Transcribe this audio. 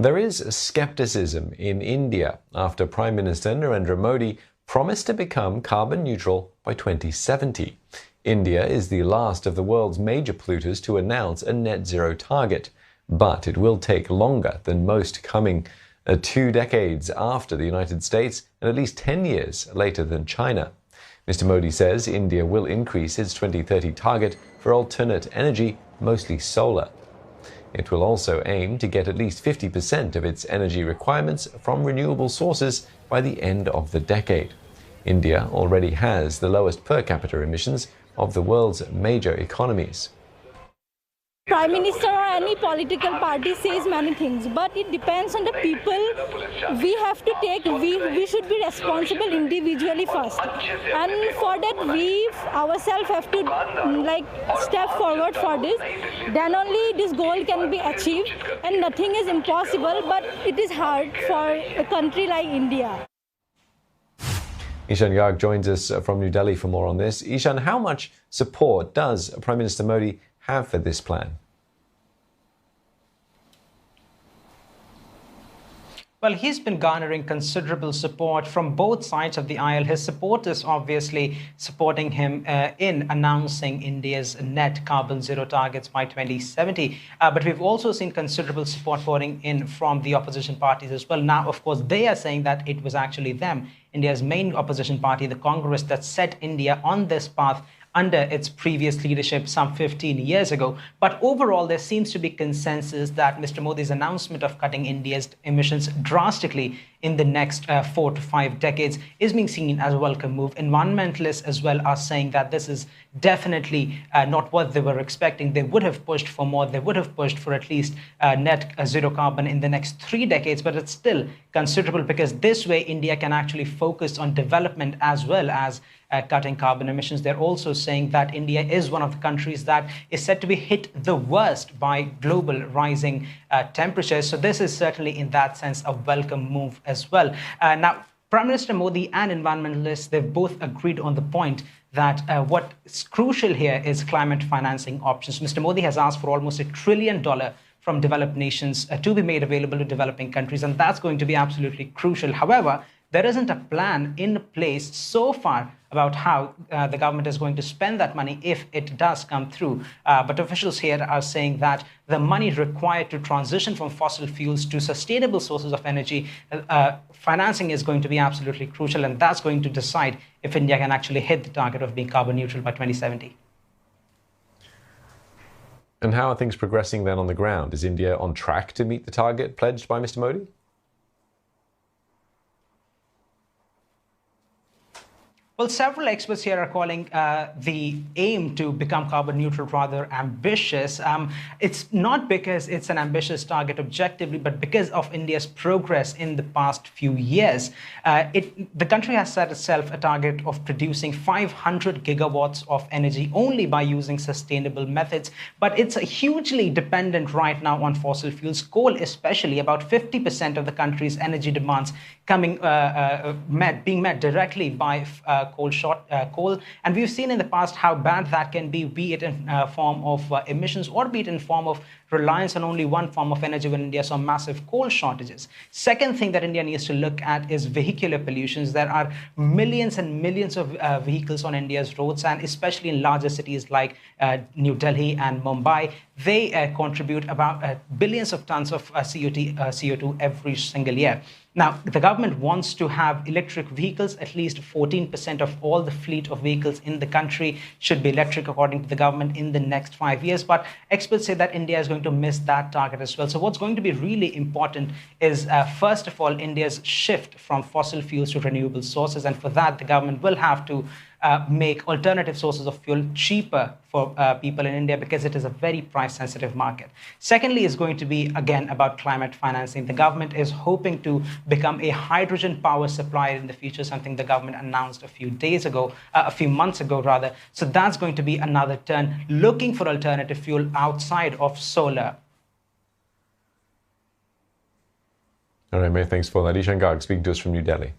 There is skepticism in India after Prime Minister Narendra Modi promised to become carbon neutral by 2070. India is the last of the world's major polluters to announce a net zero target, but it will take longer than most, coming 2 decades after the United States and at least 10 years later than China. Mr. Modi says India will increase its 2030 target for alternate energy, mostly solar. It will also aim to get at least 50% of its energy requirements from renewable sources by the end of the decade. India already has the lowest per capita emissions of the world's major economies. Prime Minister or any political party says many things, but it depends on the people. We should be responsible individually first, and for that we ourselves have to step forward for this. Then only this goal can be achieved, and nothing is impossible, but it is hard for a country like India. Ishan Garg joins us from New Delhi for more on this. Ishan, how much support does Prime Minister Modi have for this plan? Well, he's been garnering considerable support from both sides of the aisle. His supporters obviously supporting him in announcing India's net carbon zero targets by 2070. But we've also seen considerable support pouring in from the opposition parties as well. Now, of course, they are saying that it was actually them, India's main opposition party, the Congress, that set India on this path under its previous leadership some 15 years ago. But overall, there seems to be consensus that Mr. Modi's announcement of cutting India's emissions drastically in the next 4 to 5 decades is being seen as a welcome move. Environmentalists as well are saying that this is definitely not what they were expecting. They would have pushed for more. They would have pushed for at least net zero carbon in the next 3 decades, but it's still considerable because this way India can actually focus on development as well as cutting carbon emissions. They're also saying that India is one of the countries that is said to be hit the worst by global rising temperatures. So this is certainly in that sense a welcome move as well. Now, Prime Minister Modi and environmentalists, they've both agreed on the point that what is crucial here is climate financing options. Mr. Modi has asked for almost $1 trillion from developed nations to be made available to developing countries, and that's going to be absolutely crucial. However, there isn't a plan in place so far about how the government is going to spend that money if it does come through. But officials here are saying that the money required to transition from fossil fuels to sustainable sources of energy, financing is going to be absolutely crucial, and that's going to decide if India can actually hit the target of being carbon neutral by 2070. And how are things progressing then on the ground? Is India on track to meet the target pledged by Mr. Modi? Well, several experts here are calling the aim to become carbon neutral rather ambitious. It's not because it's an ambitious target objectively, but because of India's progress in the past few years. The country has set itself a target of producing 500 gigawatts of energy only by using sustainable methods. But it's hugely dependent right now on fossil fuels, coal especially. About 50% of the country's energy demands being met directly by coal. And we've seen in the past how bad that can be it in form of emissions or be it in form of reliance on only one form of energy when India saw massive coal shortages. Second thing that India needs to look at is vehicular pollutions. There are millions and millions of vehicles on India's roads, and especially in larger cities like New Delhi and Mumbai. They contribute about billions of tons of CO2 every single year. Now, the government wants to have electric vehicles. At least 14% of all the fleet of vehicles in the country should be electric, according to the government, in the next 5 years. But experts say that India is going to miss that target as well. So what's going to be really important is, first of all, India's shift from fossil fuels to renewable sources. And for that, the government will have to make alternative sources of fuel cheaper for people in India because it is a very price-sensitive market. Secondly, is going to be, again, about climate financing. The government is hoping to become a hydrogen power supplier in the future, something the government announced a few months ago rather. So that's going to be another turn, looking for alternative fuel outside of solar. All right, many thanks for that. Ishan Garg speaking to us from New Delhi.